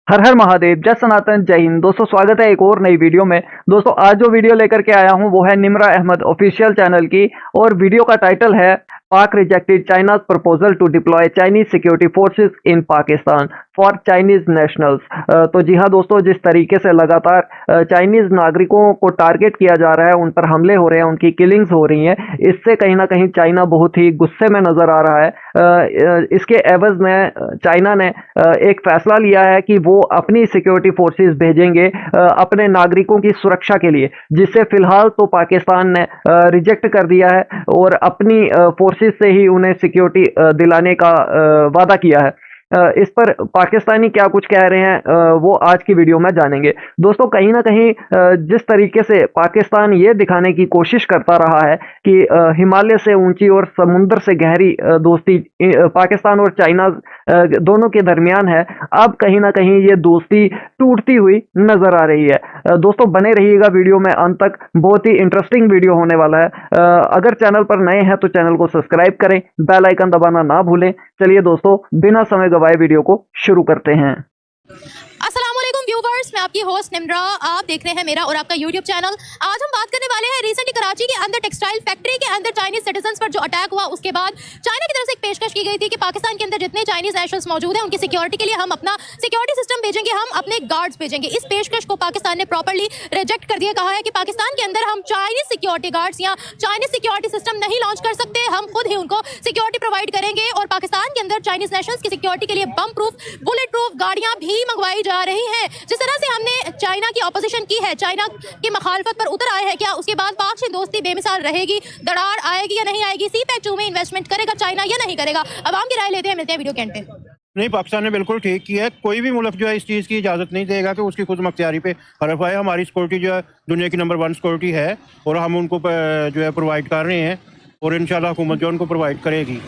हर हर महादेव, जय सनातन, जय हिंद। दोस्तों स्वागत है एक और नई वीडियो में। दोस्तों आज जो वीडियो लेकर के आया हूं वो है निम्रा अहमद ऑफिशियल चैनल की, और वीडियो का टाइटल है Pak rejected China's proposal to deploy Chinese security forces in Pakistan for Chinese nationals. तो जी हाँ दोस्तों, जिस तरीके से लगातार चाइनीज नागरिकों को टारगेट किया जा रहा है, उन पर हमले हो रहे हैं, उनकी किलिंग्स हो रही हैं, इससे कहीं ना कहीं चाइना बहुत ही गुस्से में नजर आ रहा है। इसके एवज में चाइना ने एक फैसला लिया है कि वो अपनी सिक्योरिटी फोर्सेस भेजेंगे अपने नागरिकों की सुरक्षा के लिए, जिससे फिलहाल तो पाकिस्तान ने रिजेक्ट कर दिया है और अपनी फोर्सेस से ही उन्हें सिक्योरिटी दिलाने का वादा किया है। इस पर पाकिस्तानी क्या कुछ कह रहे हैं वो आज की वीडियो में जानेंगे। दोस्तों कहीं ना कहीं जिस तरीके से पाकिस्तान ये दिखाने की कोशिश करता रहा है कि हिमालय से ऊंची और समुद्र से गहरी दोस्ती पाकिस्तान और चाइना दोनों के दरमियान है, अब कहीं ना कहीं ये दोस्ती टूटती हुई नजर आ रही है। दोस्तों बने रहिएगा वीडियो में अंत तक, बहुत ही इंटरेस्टिंग वीडियो होने वाला है। अगर चैनल पर नए हैं तो चैनल को सब्सक्राइब करें, बेल आइकन दबाना ना भूलें। चलिए दोस्तों बिना समय गवाए वीडियो को शुरू करते हैं। अस्सलामुअलैकुम व्यूवर्स, मैं आपकी होस्ट निम्रा, आप देख रहे हैं मेरा और आपका यूट्यूब चैनल। आज हम बात करने वाले हैं रिसेंटली कराची के अंदर टेक्सटाइल फैक्ट्री के अंदर चाइनीज सिटीजन्स पर जो अटैक हुआ, उसके बाद चाइना की तरफ से एक पेशकश की गई थी कि पाकिस्तान के अंदर जितने चाइनीज नेशनल्स मौजूद हैं उनकी सिक्योरिटी के लिए हम अपना सिक्योरिटी सिस्टम भेजेंगे, हम अपने गार्ड्स भेजेंगे। इस पेशकश को पाकिस्तान ने प्रॉपर्ली रिजेक्ट कर दिया, कहा है कि पाकिस्तान के अंदर हम चाइनीज सिक्योरिटी गार्ड्स या चाइनीज सिक्योरिटी सिस्टम नहीं लॉन्च कर सकते, हम खुद ही उनको सिक्योरिटी प्रोवाइड करेंगे। और पाकिस्तान के अंदर चाइनीज नेशनल्स की सिक्योरिटी के लिए बम प्रूफ, बुलेट प्रूफ गाड़ियां भी मंगवाई जा रही हैं। जिस तरह से हमने चाइना की ऑपोजिशन की है, चाइना की मखालफत पर उतर आए हैं, क्या उसके बाद पाक से दोस्ती बेमिसाल रहेगी, दरार आएगी या नहीं आएगी? सी पैक 2 में इन्वेस्टमेंट करेगा चाइना या नहीं करेगा? अवाम की राय लेते हैं, मिलते हैं वीडियो के एंड पे। नहीं, पाकिस्तान ने बिल्कुल ठीक किया है। कोई भी मुल्क जो है इस चीज़ की इजाज़त नहीं देगा कि उसकी खुद मुख्तियारी पे हरफ आए। हमारी सिक्योरिटी जो है दुनिया की नंबर 1 सिक्योरिटी है और हम उनको जो है प्रोवाइड कर रहे हैं, और इंशाल्लाह हुकूमत जो उनको प्रोवाइड करेगी।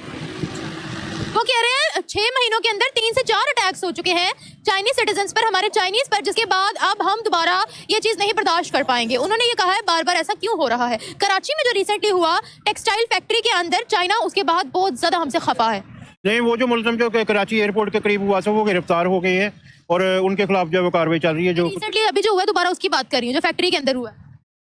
वो कह रहे हैं 6 महीनों के अंदर 3 से 4 अटैक्स हो चुके हैं चाइनीज सिटीजन्स पर, हमारे चाइनीज पर, जिसके बाद अब हम दोबारा ये चीज़ नहीं बर्दाश्त कर पाएंगे। उन्होंने ये कहा है बार बार, ऐसा क्यों हो रहा है? कराची में जो रिसेंटली हुआ टेक्सटाइल फैक्ट्री के अंदर, चाइना उसके बाद बहुत ज़्यादा हमसे खफा है। नहीं, वो जो मुलज़म जो कराची एयरपोर्ट के करीब हुआ था वो गिरफ्तार हो गए हैं और उनके खिलाफ जो है वो कार्रवाई चल रही है। जो रिसेंटली अभी जो हुआ है, दोबारा उसकी बात कर रही हूँ, जो फैक्ट्री के अंदर हुआ है।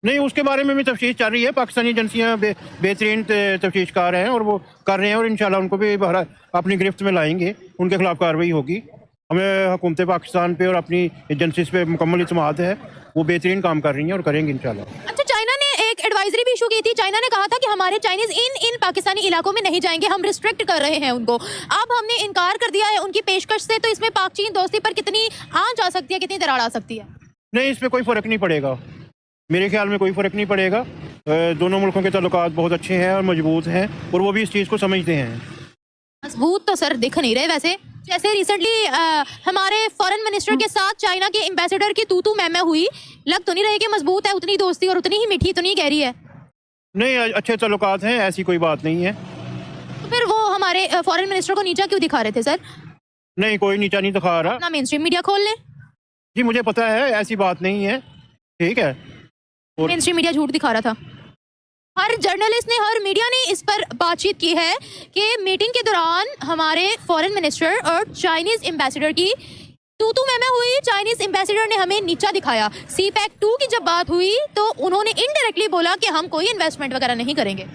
नहीं, उसके बारे में भी तफ्तीश चल रही है। पाकिस्तानी एजेंसियाँ बेहतरीन तफ्तीशकार हैं और वो कर रहे हैं, और इंशाल्लाह उनको भी अपनी गिरफ्त में लाएंगे, उनके खिलाफ कार्रवाई होगी। हमें हुकूमत पाकिस्तान पे और अपनी एजेंसीज पे मुकम्मल इत्मीनान है, वो बेहतरीन काम कर रही हैं और करेंगे इंशाल्लाह। अच्छा, चाइना ने एक एडवाइजरी भी इशू की थी। चाइना ने कहा था कि हमारे चाइनीज इन पाकिस्तानी इलाकों में नहीं जाएंगे, हम रिस्ट्रिक्ट कर रहे हैं उनको। अब हमने इनकार कर दिया है उनकी पेशकश से, तो इसमें पाक चीन दोस्ती पर कितनी आंच आ सकती है, कितनी दरार आ सकती है? नहीं, इस पर कोई फ़र्क नहीं पड़ेगा, मेरे ख्याल में कोई फ़र्क नहीं पड़ेगा। दोनों मुल्कों के ताल्लुकात बहुत अच्छे हैं और मजबूत हैं, और वो भी इस चीज़ को समझते हैं। मजबूत तो सर दिख नहीं रहे वैसे। जैसे रिसेंटली हमारे फॉरेन मिनिस्टर के साथ चाइना के एम्बेसडर की तू मैं हुई, लग तो नहीं रही कि मजबूत है उतनी दोस्ती और उतनी ही मीठी, उतनी ही गहरी है। नहीं, अच्छे ताल्लुकात हैं, ऐसी कोई बात नहीं है। तो फिर वो हमारे फॉरेन मिनिस्टर को नीचा क्यों दिखा रहे थे सर? नहीं, कोई नीचा नहीं दिखा रहा। अपना मेन स्ट्रीम मीडिया खोल लें। जी मुझे पता है, ऐसी बात नहीं है, ठीक है। और मेन स्ट्रीम मीडिया झूठ दिखा रहा था। हर जर्नलिस्ट ने, हर मीडिया ने इस पर बातचीत की है कि मीटिंग के दौरान हमारे फॉरेन मिनिस्टर और चाइनीज एम्बेसडर की तू मैं हुई, चाइनीज एम्बेसडर ने हमें नीचा दिखाया। सी पैक 2 की जब बात हुई तो उन्होंने इनडायरेक्टली बोला कि हम कोई इन्वेस्टमेंट वगैरह नहीं करेंगे,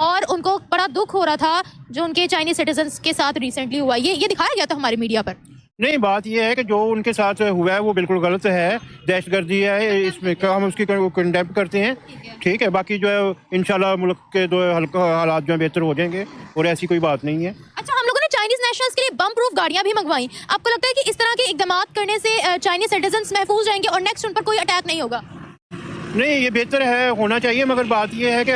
और उनको बड़ा दुख हो रहा था जो उनके चाइनीज सिटीजन्स के साथ रिसेंटली हुआ। ये दिखाया गया था हमारी मीडिया पर। नहीं, बात यह है कि जो उनके साथ हुआ है वो बिल्कुल गलत है, दहशतगर्दी है, इसमें हम उसकी कंडेम करते हैं, ठीक है। बाकी जो है इंशाल्लाह मुल्क के जो हालात जो है बेहतर हो जाएंगे, और ऐसी कोई बात नहीं है। अच्छा, हम लोगों ने चाइनीज नेशनल्स के लिए बम प्रूफ गाड़ियां भी मंगवाई। आपको लगता है कि इस तरह के इकदाम करने से चाइनीज सिटीजन्स महफूज रहेंगे और नेक्स्ट उन पर कोई अटैक नहीं होगा? नहीं, ये बेहतर है, होना चाहिए, मगर बात यह है कि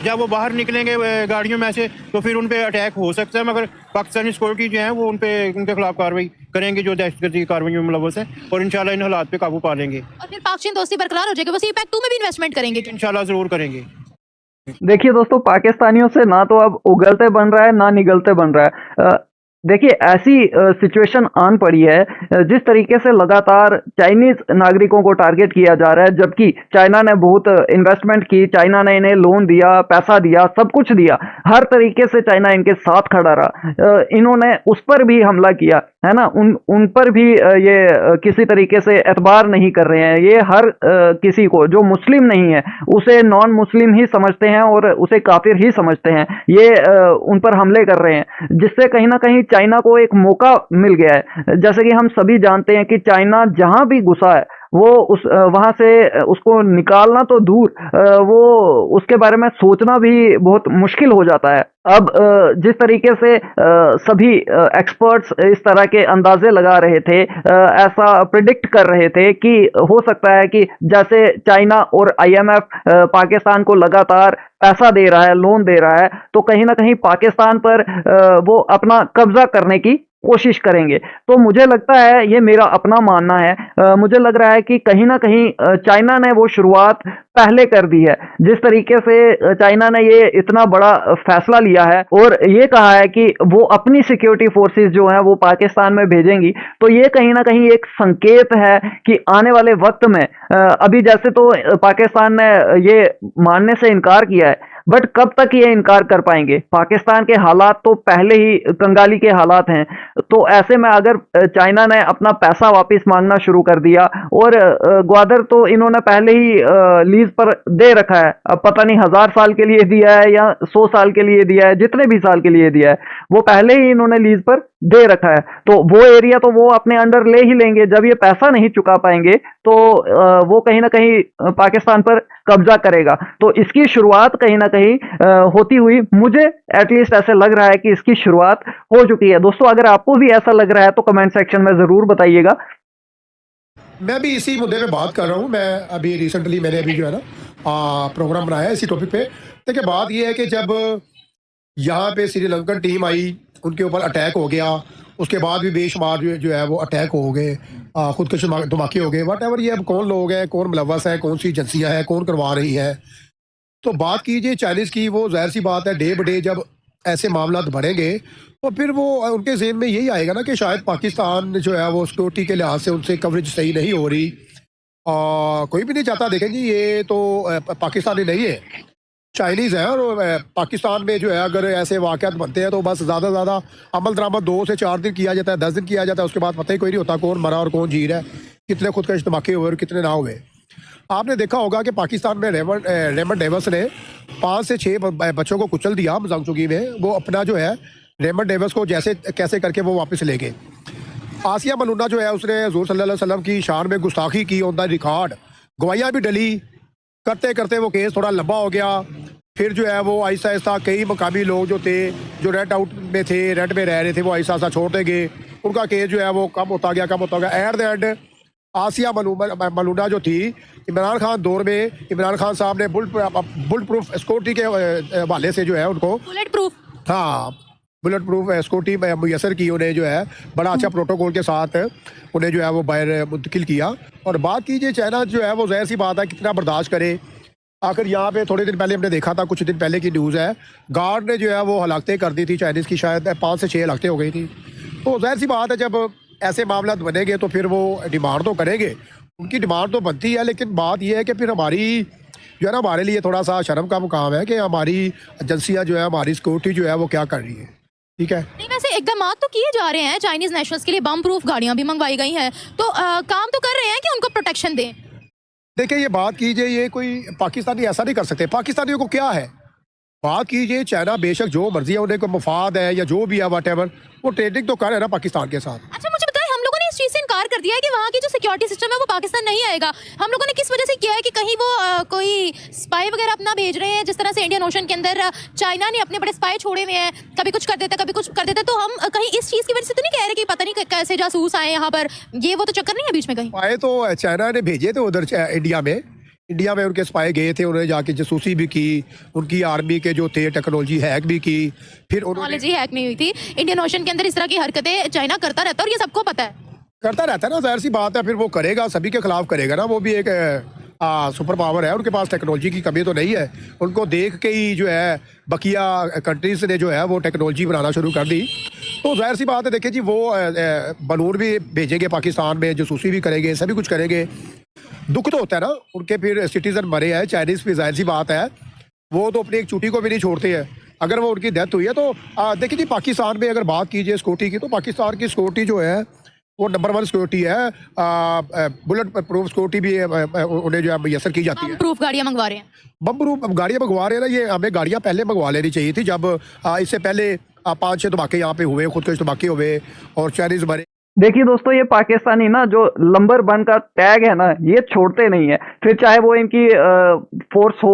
जब वो बाहर निकलेंगे गाड़ियों में से तो फिर उन पर अटैक हो सकता है, मगर पाकिस्तानी सिक्योरिटी जो है वो उनके खिलाफ कार्रवाई करेंगे जो दहशतगर्दी कार्रवाई में मुलव्वस है, और इंशाल्लाह इन हालात पे काबू पा लेंगे। और फिर पाक चीन दोस्ती बरकरार हो जाएगी। वो सी पैक 2 में भी इन्वेस्टमेंट करेंगे इंशाल्लाह ज़रूर करेंगे। देखिए दोस्तों, पाकिस्तानियों से ना तो अब उगलते बन रहा है ना निगलते बन रहा है। देखिए ऐसी सिचुएशन आन पड़ी है जिस तरीके से लगातार चाइनीज नागरिकों को टारगेट किया जा रहा है, जबकि चाइना ने बहुत इन्वेस्टमेंट की, चाइना ने इन्हें लोन दिया, पैसा दिया, सब कुछ दिया, हर तरीके से चाइना इनके साथ खड़ा रहा। इन्होंने उस पर भी हमला किया। है ना, उन पर भी ये किसी तरीके से एतबार नहीं कर रहे हैं। ये हर किसी को जो मुस्लिम नहीं है उसे नॉन मुस्लिम ही समझते हैं और उसे काफिर ही समझते हैं। ये उन पर हमले कर रहे हैं, जिससे कहीं ना कहीं चाइना को एक मौका मिल गया है। जैसे कि हम सभी जानते हैं कि चाइना जहां भी घुसा है वो वहां से उसको निकालना तो दूर, वो उसके बारे में सोचना भी बहुत मुश्किल हो जाता है। अब जिस तरीके से सभी एक्सपर्ट्स इस तरह के अंदाजे लगा रहे थे, ऐसा प्रिडिक्ट कर रहे थे कि हो सकता है कि जैसे चाइना और IMF पाकिस्तान को लगातार पैसा दे रहा है, लोन दे रहा है, तो कहीं ना कहीं पाकिस्तान पर वो अपना कब्जा करने की कोशिश करेंगे। तो मुझे लगता है, ये मेरा अपना मानना है, मुझे लग रहा है कि कहीं ना कहीं चाइना ने वो शुरुआत पहले कर दी है। जिस तरीके से चाइना ने ये इतना बड़ा फैसला लिया है और ये कहा है कि वो अपनी सिक्योरिटी फोर्सेस जो हैं वो पाकिस्तान में भेजेंगी, तो ये कहीं ना कहीं एक संकेत है कि आने वाले वक्त में, अभी जैसे तो पाकिस्तान ने ये मानने से इनकार किया है, बट कब तक ये इनकार कर पाएंगे? पाकिस्तान के हालात तो पहले ही कंगाली के हालात हैं। तो ऐसे में अगर चाइना ने अपना पैसा वापस मांगना शुरू कर दिया, और ग्वादर तो इन्होंने पहले ही लीज पर दे रखा है, अब पता नहीं 1000 साल के लिए दिया है या 100 साल के लिए दिया है, जितने भी साल के लिए दिया है वो पहले ही इन्होंने लीज पर दे रखा है। तो वो एरिया तो वो अपने अंडर ले ही लेंगे। जब ये पैसा नहीं चुका पाएंगे तो वो कहीं ना कहीं पाकिस्तान पर कब्जा करेगा। तो इसकी शुरुआत कहीं ना कहीं होती हुई मुझे एटलीस्ट ऐसे लग रहा है कि इसकी शुरुआत हो चुकी है। दोस्तों, अगर आपको भी ऐसा लग रहा है तो कमेंट सेक्शन में जरूर बताइएगा। मैं भी इसी मुद्दे पे बात कर रहा हूँ। मैं अभी रिसेंटली मैंने अभी जो है ना प्रोग्राम बनाया है इसी टॉपिक पे। देखिए, बात ये है कि जब यहाँ पे श्रीलंकन टीम आई, उनके ऊपर अटैक हो गया, उसके बाद भी बेशुमार जो है वो अटैक हो गए, खुदकुश धमाके हो गए, वट एवर। ये अब कौन लोग हैं, कौन मुलव्वस है, कौन सी एजेंसियाँ हैं, कौन करवा रही हैं। तो बात कीजिए चाइनीज़ की, वो जाहिर सी बात है डे ब डे जब ऐसे मामला बढ़ेंगे तो फिर वो उनके ज़हन में यही आएगा ना कि शायद पाकिस्तान जो है वो सिक्योरिटी के लिहाज से उनसे कवरेज सही नहीं हो रही। कोई भी नहीं चाहता, देखें जी, ये तो पाकिस्तानी नहीं है, चाइनीज़ है। और पाकिस्तान में जो है अगर ऐसे वाक़यात बनते हैं तो बस ज़्यादा से ज़्यादा अमल दरामद 2 से 4 दिन किया जाता है, 10 दिन किया जाता है, उसके बाद पता ही कोई नहीं होता कौन मरा और कौन जी रहा है, कितने खुदकश धमाके हुए और कितने ना हुए। आपने देखा होगा कि पाकिस्तान में रेमंड डेविस ने 5 से 6 बच्चों को कुचल दिया मजांगचुगी में। वो अपना जो है रेमंड डेविस को जैसे कैसे करके वो वापस ले गए। आसिया मलूना जो है उसने हुज़ूर सल्लल्लाहु अलैहि वसल्लम की शान में गुस्ताखी की ऑन द रिकॉर्ड, गवाहियाँ भी डली, करते करते वो केस थोड़ा लंबा हो गया। फिर जो है वो आहिस्ता आहिस्ता कई मकामी लोग जो थे, जो रेंट आउट में थे, रेंट में रह रहे थे, वो आहिस्ता आहिस्ता छोड़ते गए, उनका केस जो है वो कम होता गया। एट द एंड आसिया मलूना जो थी, इमरान खान दौर में इमरान खान साहब ने बुलेट प्रूफ सिक्योरिटी के हवाले से जो है उनको बुलेट प्रूफ सिक्योरिटी मुयसर की, उन्हें जो है बड़ा अच्छा प्रोटोकॉल के साथ उन्हें जो है वो बाहर मुंतकिल किया। और बात कीजिए चाइना जो है वो जाहिर सी बात है कितना बर्दाश्त करे। आखिर यहाँ पे थोड़े दिन पहले हमने देखा था, कुछ दिन पहले की न्यूज़ है, गार्ड ने जो है वो हलाकतें कर दी थी चाइनीज़ की, शायद 5 से 6 हलाकतें हो गई थी। तो जाहिर सी बात है जब ऐसे मामला बनेंगे तो फिर वो डिमांड तो करेंगे, उनकी डिमांड तो बनती है। लेकिन बात यह है कि फिर हमारी जो है ना, हमारे लिए थोड़ा सा शर्म का मुकाम है कि हमारी एजेंसियाँ जो है, हमारी सिक्योरिटी जो है वो क्या कर रही है। ठीक है, नहीं, वैसे इकदाम तो किए जा रहे हैं, चाइनीज नेशनल्स के लिए बम प्रूफ गाड़ियां भी मंगवाई गई हैं, तो काम तो कर रहे हैं कि उनको प्रोटेक्शन दें। देखिए, ये बात कीजिए, ये कोई पाकिस्तानी ऐसा नहीं कर सकते। पाकिस्तानियों को क्या है, बात कीजिए चाइना बेशक जो मर्जी है, उन्हें कोई मफाद है या जो भी है वट एवर, वो ट्रेडिंग तो कर रहे हैं ना पाकिस्तान के साथ। अच्छा, मुझे बताएं, हम लोगों ने इस चीज से इनकार कर दिया है कि वहाँ की जो सिक्योरिटी सिस्टम है वो पाकिस्तान नहीं आएगा। हम लोगों ने किस वजह से किया है कि कहीं वो कोई स्पाई वगैरह अपना भेज रहे हैं, जिस तरह से इंडियन ओशन के अंदर चाइना ने अपने बड़े स्पाई छोड़े हुए हैं, कभी कुछ कर देता, कभी कुछ कर देता। तो हम कहीं इस चीज की वजह से तो नहीं कह रहे कि पता नहीं कैसे जासूस आए यहाँ पर, ये वो तो चक्कर नहीं है बीच में कहीं? स्पाई तो चाइना ने भेजे थे उधर इंडिया में उनके स्पाई गए थे, उन्होंने जाके जासूसी भी की, उनकी आर्मी के जो थे टेक्नोलॉजी हैक भी की। फिर टेक्नोलॉजी हैक नहीं हुई थी, इंडियन ओशन के अंदर इस तरह की हरकतें चाइना करता रहता है और ये सबको पता है, करता रहता है ना, जाहिर सी बात है। फिर वो करेगा, सभी के खिलाफ करेगा ना, वो भी एक सुपर पावर है, उनके पास टेक्नोलॉजी की कमी तो नहीं है। उनको देख के ही जो है बकिया कंट्रीज ने जो है वो टेक्नोलॉजी बनाना शुरू कर दी। तो जाहिर सी बात है, देखिए जी, वो बलून भी भेजेंगे पाकिस्तान में, जासूसी भी करेंगे, सभी कुछ करेंगे। दुख तो होता है ना, उनके फिर सिटीजन मरे हैं चाइनीज़ पे, जाहिर सी बात है वो तो अपनी एक चूटी को भी नहीं छोड़ते हैं। अगर वो उनकी डेथ हुई है तो देखिए जी, पाकिस्तान में अगर बात कीजिए सिक्योरिटी की, तो पाकिस्तान की सिक्योरिटी जो है वो नंबर 1 सिक्योरिटी है। बुलेट प्रूफ सिक्योरिटी भी उन्हें जो है मैसर की जाती है। प्रूफ गाड़ियां मंगवा रहे हैं। बम प्रूफ गाड़ियाँ मंगवा रहे हैं ना, ये हमें गाड़ियाँ पहले मंगवा लेनी चाहिए थी, जब इससे पहले 5-6 धमाके यहाँ पे हुए, खुदकुश धमाके हुए और चाइनीज मरे। देखिए दोस्तों, ये पाकिस्तानी ना जो नंबर 1 का टैग है ना, ये छोड़ते नहीं है। फिर चाहे वो इनकी फोर्स हो,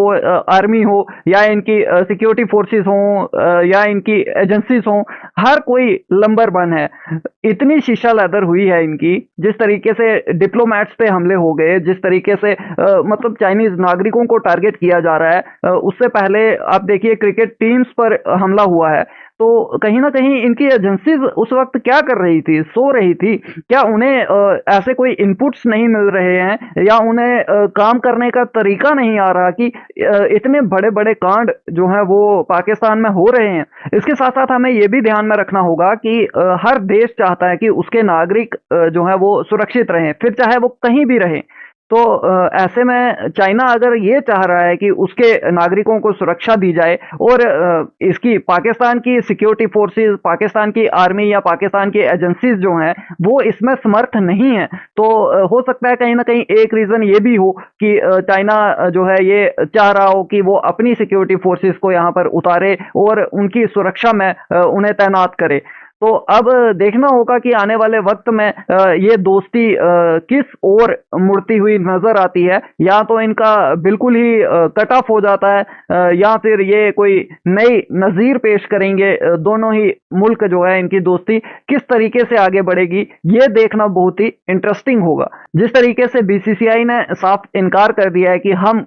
आर्मी हो, या इनकी सिक्योरिटी फोर्सेस हो, या इनकी एजेंसीज हो, हर कोई नंबर 1 है। इतनी शीशा लदर हुई है इनकी, जिस तरीके से डिप्लोमेट्स पे हमले हो गए, जिस तरीके से मतलब चाइनीज नागरिकों को टारगेट किया जा रहा है। उससे पहले आप देखिए क्रिकेट टीम्स पर हमला हुआ है। तो कहीं ना कहीं इनकी एजेंसीज उस वक्त क्या कर रही थी? सो रही थी क्या? उन्हें ऐसे कोई इनपुट्स नहीं मिल रहे हैं, या उन्हें काम करने का तरीका नहीं आ रहा कि इतने बड़े बड़े कांड जो हैं वो पाकिस्तान में हो रहे हैं? इसके साथ साथ हमें ये भी ध्यान में रखना होगा कि हर देश चाहता है कि उसके नागरिक जो है वो सुरक्षित रहें, फिर चाहे वो कहीं भी रहें। तो ऐसे में चाइना अगर ये चाह रहा है कि उसके नागरिकों को सुरक्षा दी जाए, और इसकी पाकिस्तान की सिक्योरिटी फोर्सेस, पाकिस्तान की आर्मी या पाकिस्तान की एजेंसीज जो हैं वो इसमें समर्थ नहीं है, तो हो सकता है कहीं ना कहीं एक रीज़न ये भी हो कि चाइना जो है ये चाह रहा हो कि वो अपनी सिक्योरिटी फोर्सेस को यहाँ पर उतारे और उनकी सुरक्षा में उन्हें तैनात करे। तो अब देखना होगा कि आने वाले वक्त में ये दोस्ती किस ओर मुड़ती हुई नजर आती है। या तो इनका बिल्कुल ही कट ऑफ हो जाता है, या फिर ये कोई नई नज़ीर पेश करेंगे। दोनों ही मुल्क जो है, इनकी दोस्ती किस तरीके से आगे बढ़ेगी, ये देखना बहुत ही इंटरेस्टिंग होगा। जिस तरीके से बीसीसीआई ने साफ इनकार कर दिया है कि हम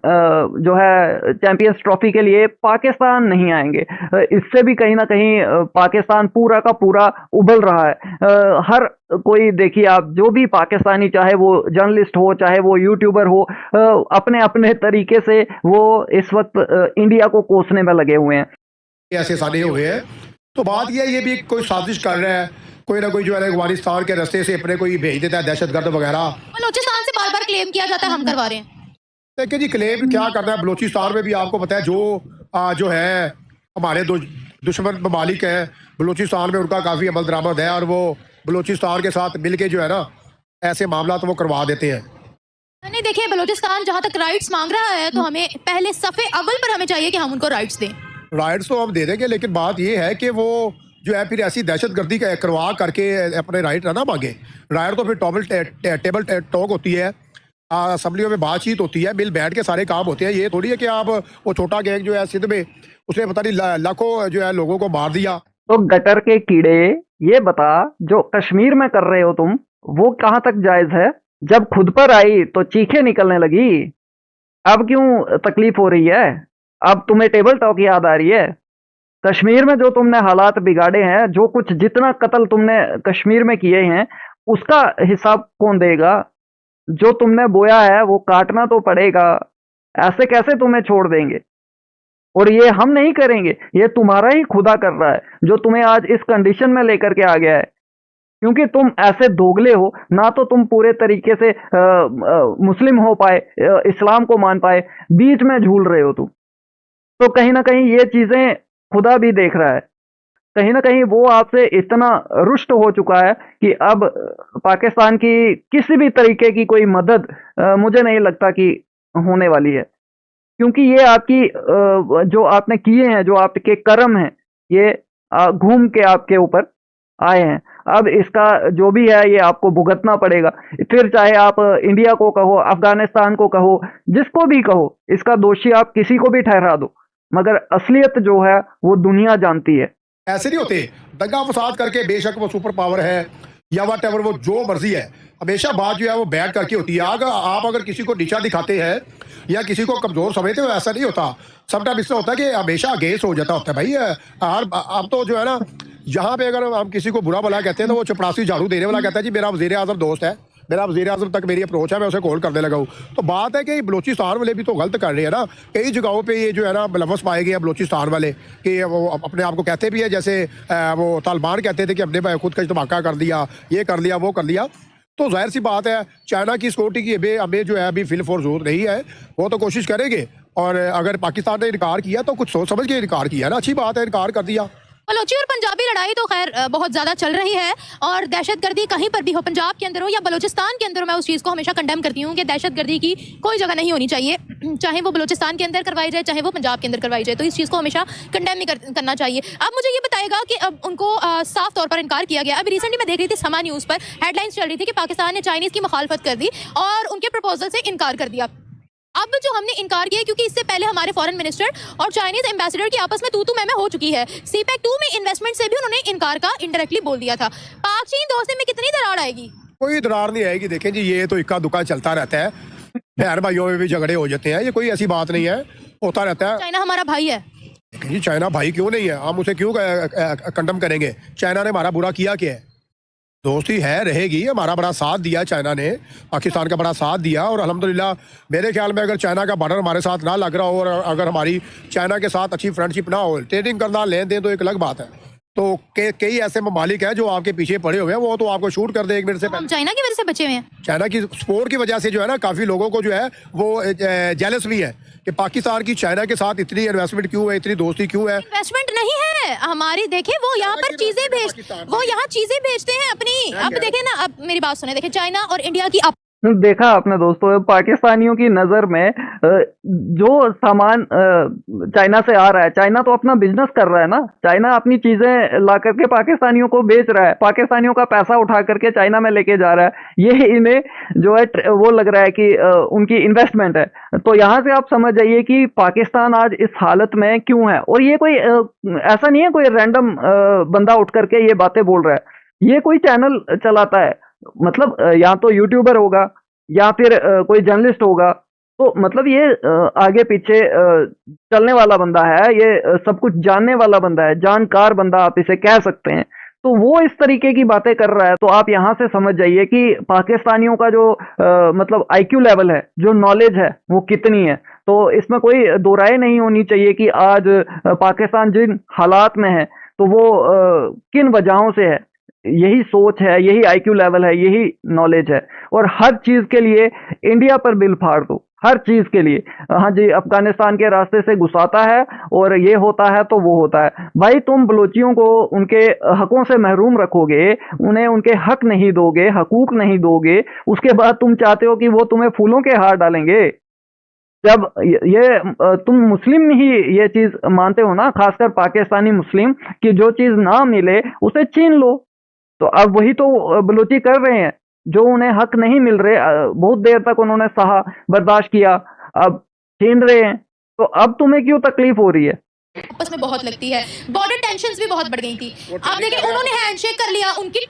जो है चैंपियंस ट्रॉफी के लिए पाकिस्तान नहीं आएंगे, इससे भी कहीं ना कहीं पाकिस्तान पूरा का पूरा उबल रहा है। हर कोई देखिए आप, जो भी पाकिस्तानी, चाहे वो जर्नलिस्ट हो, चाहे वो यूट्यूबर हो, अपने अपने तरीके से वो इस वक्त इंडिया को कोसने में लगे हुए हैं। ऐसे सारे हुए हैं, तो बात यह है ये भी कोई साजिश कर रहा है, कोई ना कोई जो है अफगानिस्तान के रास्ते से अपने कोई भेज देता है दहशतगर्द वगैरह। बलूचिस्तान से बार बार क्लेम किया जाता है हम करवा रहे हैं। देखिए जी, क्लेम क्या करना है। बलूचिस्तान में भी आपको पता है जो है हमारे दुश्मन ममालिक हैं, बलूचिस्तान में उनका काफ़ी अमल दरामद है, और वो बलूचिस्तान के साथ मिलके जो है ना ऐसे मामला तो वो करवा देते हैं। नहीं देखिए, बलूचिस्तान जहाँ तक राइट्स मांग रहा है तो हमें पहले सफ़े अव्वल पर हमें चाहिए कि हम उनको राइट्स दें। राइट्स तो हम दे देंगे, लेकिन बात ये है कि वो जो है फिर ऐसी दहशतगर्दी करवा करके अपने राइट ना मांगे। राइट तो फिर टेबल टॉक होती है, असम्बलियों में बातचीत होती है, मिल बैठ के सारे काम होते हैं। ये थोड़ी है कि आप वो छोटा गैंग जो है सिंध में, उसने पता नहीं लाखों जो है लोगों को मार दिया। तो गटर के कीड़े, ये बता, जो कश्मीर में कर रहे हो तुम, वो कहाँ तक जायज है? जब खुद पर आई तो चीखें निकलने लगी, अब क्यों तकलीफ हो रही है? अब तुम्हें टेबल टॉक याद आ रही है? कश्मीर में जो तुमने हालात बिगाड़े हैं, जो कुछ जितना कत्ल तुमने कश्मीर में किए हैं, उसका हिसाब कौन देगा? जो तुमने बोया है वो काटना तो पड़ेगा। ऐसे कैसे तुम्हें छोड़ देंगे? और ये हम नहीं करेंगे, ये तुम्हारा ही खुदा कर रहा है, जो तुम्हें आज इस कंडीशन में लेकर के आ गया है। क्योंकि तुम ऐसे दोगले हो, ना तो तुम पूरे तरीके से मुस्लिम हो पाए, इस्लाम को मान पाए, बीच में झूल रहे हो तुम। तो कहीं ना कहीं ये चीजें खुदा भी देख रहा है। कहीं ना कहीं वो आपसे इतना रुष्ट हो चुका है कि अब पाकिस्तान की किसी भी तरीके की कोई मदद मुझे नहीं लगता कि होने वाली है। क्योंकि ये आपकी जो आपने किए हैं, जो आपके कर्म हैं, ये घूम के आपके ऊपर आए हैं। अब इसका जो भी है ये आपको भुगतना पड़ेगा। फिर चाहे आप इंडिया को कहो, अफगानिस्तान को कहो, जिसको भी कहो, इसका दोषी आप किसी को भी ठहरा दो, मगर असलियत जो है वो दुनिया जानती है। ऐसे नहीं होते दंगा फसाद करके, बेशक वो सुपर पावर है या वट एवर, वो जो मर्जी है, हमेशा बात जो है वो बैठ करके होती है। आप अगर किसी को नीचा दिखाते हैं या किसी को कमजोर समझते हो, ऐसा नहीं होता। समटाइम इससे होता है कि हमेशा अगेंस्ट हो जाता होता है भाई। अब तो जो है ना, यहाँ पे अगर हम किसी को बुरा भला कहते हैं तो वो चपरासी झाड़ू देने वाला कहता है जी मेरा वज़ीर आज़म दोस्त है, मेरा वज़ीर आज़म तक मेरी अप्रोच है, मैं उसे कॉल करने लगा हूँ। तो बात है कि बलूचिस्तान वाले भी तो गलत कर रहे हैं ना। कई जगहों पे ये जो है ना मुलव्वस पाए गए हैं बलूचिस्तान वाले, कि वो अपने आप को कहते भी है, जैसे वो तालिबान कहते थे कि हमने खुद का धमाका कर दिया, ये कर लिया, वो कर लिया। तो जाहिर सी बात है चाइना की सिक्योरिटी की हमें जो है अभी फिल फॉर जरूरत नहीं है। वो तो कोशिश करेंगे, और अगर पाकिस्तान ने इनकार किया तो कुछ सोच समझ के इनकार किया ना, अच्छी बात है, इनकार कर दिया। बलोची और पंजाबी लड़ाई तो खैर बहुत ज़्यादा चल रही है, और दहशतगर्दी कहीं पर भी हो, पंजाब के अंदर हो या बलूचिस्तान के अंदर हो, मैं उस चीज़ को हमेशा कंडेम करती हूँ कि दहशतगर्दी की कोई जगह नहीं होनी चाहिए, चाहे वो बलूचिस्तान के अंदर करवाई जाए, चाहे वो पंजाब के अंदर करवाई जाए, तो इस चीज़ को हमेशा कंडेम नहीं करना चाहिए। अब मुझे ये बताएगा कि अब उनको साफ तौर पर इनकार किया गया। अभी रिसेंटली मैं देख रही थी समा न्यूज़ पर हेडलाइंस चल रही थी कि पाकिस्तान ने चाइनीज़ की मुखालफत कर दी और उनके प्रपोजल से इनकार कर दिया। अब जो हमने इनकार किया, क्योंकि इससे पहले हमारे फॉरेन मिनिस्टर और चाइनीज एम्बेसडर की आपस में तू मैं हो चुकी है। सीपैक 2 में इन्वेस्टमेंट से भी उन्होंने इनकार का इनडायरेक्टली बोल दिया था। पाक चीन दोस्ती में कितनी दरार आएगी? कोई दरार नहीं आएगी। देखें जी, ये तो इक्का दुक्का चलता रहता है, बहन भाइयों में भी झगड़े हो जाते हैं, ये कोई ऐसी बात नहीं है, होता रहता है। चाइना हमारा भाई है जी, चाइना भाई क्यों नहीं है, हम उसे क्यों कंडम करेंगे? चाइना ने हमारा बुरा किया क्या है? दोस्ती है, रहेगी। हमारा बड़ा साथ दिया चाइना ने, पाकिस्तान का बड़ा साथ दिया, और अल्हम्दुलिल्लाह मेरे ख्याल में अगर चाइना का बॉर्डर हमारे साथ ना लग रहा हो और अगर हमारी चाइना के साथ अच्छी फ्रेंडशिप ना हो, ट्रेडिंग करना, लेन देन तो एक अलग बात है, तो कई ऐसे ममालिक हैं जो आपके पीछे पड़े हुए हैं, वो तो आपको शूट कर दे 1 मिनट से हम पहले। चाइना की वजह से बचे हुए हैं। चाइना की सपोर्ट की वजह से जो है ना, काफ़ी लोगों को जो है वो जेलस भी है कि पाकिस्तान की चाइना के साथ इतनी इन्वेस्टमेंट क्यों है, इतनी दोस्ती क्यों है। इन्वेस्टमेंट नहीं है हमारी, देखे वो यहाँ पर चीजें बेचते हैं अपनी। अब देखे ना, अब मेरी बात सुने, देखे चाइना और इंडिया की देखा आपने दोस्तों, पाकिस्तानियों की नज़र में जो सामान चाइना से आ रहा है, चाइना तो अपना बिजनेस कर रहा है ना, चाइना अपनी चीज़ें ला करके पाकिस्तानियों को बेच रहा है, पाकिस्तानियों का पैसा उठा करके चाइना में लेके जा रहा है, ये इन्हें जो है वो लग रहा है कि उनकी इन्वेस्टमेंट है। तो यहाँ से आप समझ जाइए कि पाकिस्तान आज इस हालत में क्यों है। और ये कोई ऐसा नहीं है कोई रैंडम बंदा उठ करके ये बातें बोल रहा है, ये कोई चैनल चलाता है, मतलब या तो यूट्यूबर होगा या फिर कोई जर्नलिस्ट होगा, तो मतलब ये आगे पीछे चलने वाला बंदा है, ये सब कुछ जानने वाला बंदा है, जानकार बंदा आप इसे कह सकते हैं। तो वो इस तरीके की बातें कर रहा है, तो आप यहाँ से समझ जाइए कि पाकिस्तानियों का जो मतलब आईक्यू लेवल है, जो नॉलेज है, वो कितनी है। तो इसमें कोई दो राय नहीं होनी चाहिए कि आज पाकिस्तान जिन हालात में है तो वो किन वजहों से है। यही सोच है, यही आईक्यू लेवल है, यही नॉलेज है। और हर चीज के लिए इंडिया पर बिल फाड़ दो, हर चीज के लिए। हाँ जी, अफगानिस्तान के रास्ते से घुसाता है और ये होता है तो वो होता है। भाई तुम बलोचियों को उनके हकों से महरूम रखोगे, उन्हें उनके हक नहीं दोगे, हकूक नहीं दोगे, उसके बाद तुम चाहते हो कि वो तुम्हें फूलों के हार डालेंगे। जब ये तुम मुस्लिम ही ये चीज मानते हो ना, खासकर पाकिस्तानी मुस्लिम, कि जो चीज ना मिले उसे छीन लो, तो अब वही तो बलोची कर रहे हैं। जो उन्हें हक नहीं मिल रहे, बहुत देर तक उन्होंने सहा, बर्दाश्त किया, अब छीन रहे हैं, तो अब तुम्हें क्यों तकलीफ हो रही है? आपस में बहुत लगती है, बॉर्डर टेंशंस भी बहुत बढ़ गई थी। आप देखिए, उन्होंने हैंडशेक कर लिया, उनकी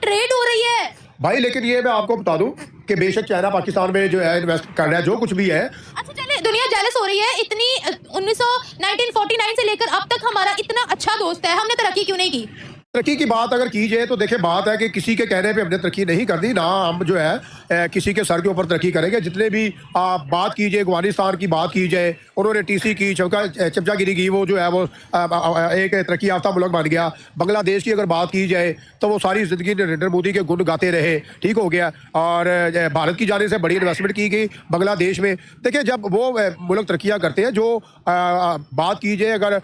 ट्रेड हो रही है भाई। लेकिन ये मैं आपको बता दूं कि बेशक चाइना पाकिस्तान में जो है इन्वेस्ट कर रहा है, जो कुछ भी है, अच्छा चले, दुनिया जेलस हो रही है इतनी। 1949 से लेकर अब तक हमारा इतना अच्छा दोस्त है, हमने तरक्की क्यों नहीं की? तरक्की की बात अगर की जाए तो देखिए, बात है कि किसी के कहने पे हमने तरक्की नहीं कर दी, ना हम जो है किसी के सर के ऊपर तरक्की करेंगे। जितने भी बात की जाए, अफगानिस्तान की बात की जाए, उन्होंने टीसी की, चमचागिरी की, वो जो है वो एक तरक्की याफ्ता मुल्क बन गया। बांग्लादेश की अगर बात की जाए तो वो सारी ज़िंदगी नरेंद्र मोदी के गुण गाते रहे, ठीक हो गया। और भारत की जाने से बड़ी इन्वेस्टमेंट की गई बांग्लादेश में। देखिए, जब वो मुल्क तरक्कियाँ करते हैं, जो बात की जाए अगर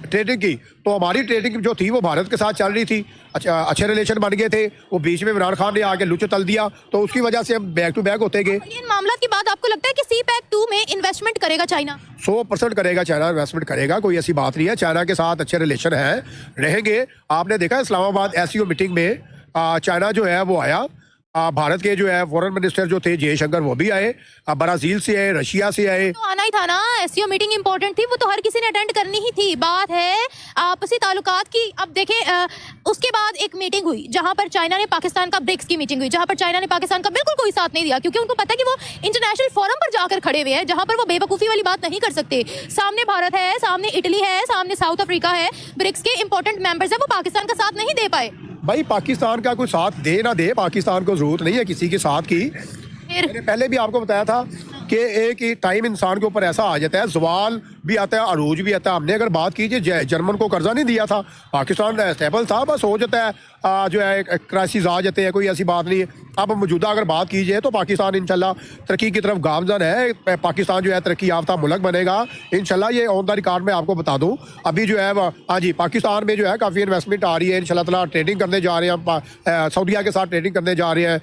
ट्रेडिंग की, तो हमारी ट्रेडिंग जो थी वो भारत के साथ चल रही थी, अच्छा अच्छे रिलेशन बन गए थे। वो बीच में इमरान खान ने आके लुच तल दिया, तो उसकी वजह से हम बैक टू बैक होते गए। इन मामला की बात आपको लगता है कि सीपैक 2 में इन्वेस्टमेंट करेगा चाइना? 100% करेगा चाइना, इन्वेस्टमेंट करेगा, कोई ऐसी बात नहीं है। चाइना के साथ अच्छे रिलेशन है, रहेंगे। आपने देखा इस्लामाबाद एससीओ मीटिंग में चाइना जो है वो आया, भारत के जो है फॉरेन मिनिस्टर जो थे जयशंकर, वो भी आए, ब्राजील से आए, रशिया से आए। तो आना ही था ना, एससीओ मीटिंग इंपॉर्टेंट थी, वो तो हर किसी ने अटेंड करनी ही थी। बात है आपसी ताल्लुकात की। अब देखें, उसके बाद एक मीटिंग हुई जहां पर चाइना ने पाकिस्तान का, ब्रिक्स की मीटिंग हुई, जहां पर चाइना ने पाकिस्तान का बिल्कुल कोई साथ नहीं दिया, क्योंकि उनको पता है कि वो इंटरनेशनल फोरम पर जाकर खड़े हुए हैं, जहां पर वो बेवकूफ़ी वाली बात नहीं कर सकते। सामने भारत है, सामने इटली है, सामने साउथ अफ्रीका है, ब्रिक्स के इंपॉर्टेंट मेंबर्स है, वो पाकिस्तान का साथ नहीं दे पाए। भाई पाकिस्तान का कोई साथ दे ना दे, पाकिस्तान को जरूरत नहीं है किसी के साथ की। मैंने पहले भी आपको बताया था कि एक ही टाइम इंसान के ऊपर ऐसा आ जाता है, जवाल भी आता है, अरूज भी आता है। हमने अगर बात कीजिए, जर्मन को कर्जा नहीं दिया था, पाकिस्तान स्टेबल था, बस हो जाता है जो है क्राइसिस आ जाते हैं, कोई ऐसी बात नहीं है। अब मौजूदा अगर बात कीजिए तो पाकिस्तान इंशाल्लाह तरक्की की तरफ गामजन है। पाकिस्तान जो है तरक्की याफ्ता मुल्क बनेगा इंशाल्लाह, ये ऑन द रिकॉर्ड में आपको बता दूं। अभी जो है हाँ जी, पाकिस्तान में जो है काफ़ी इन्वेस्टमेंट आ रही है इंशाल्लाह ताला, ट्रेडिंग करने जा रहे हैं, सऊदीया के साथ ट्रेडिंग करने जा रहे हैं।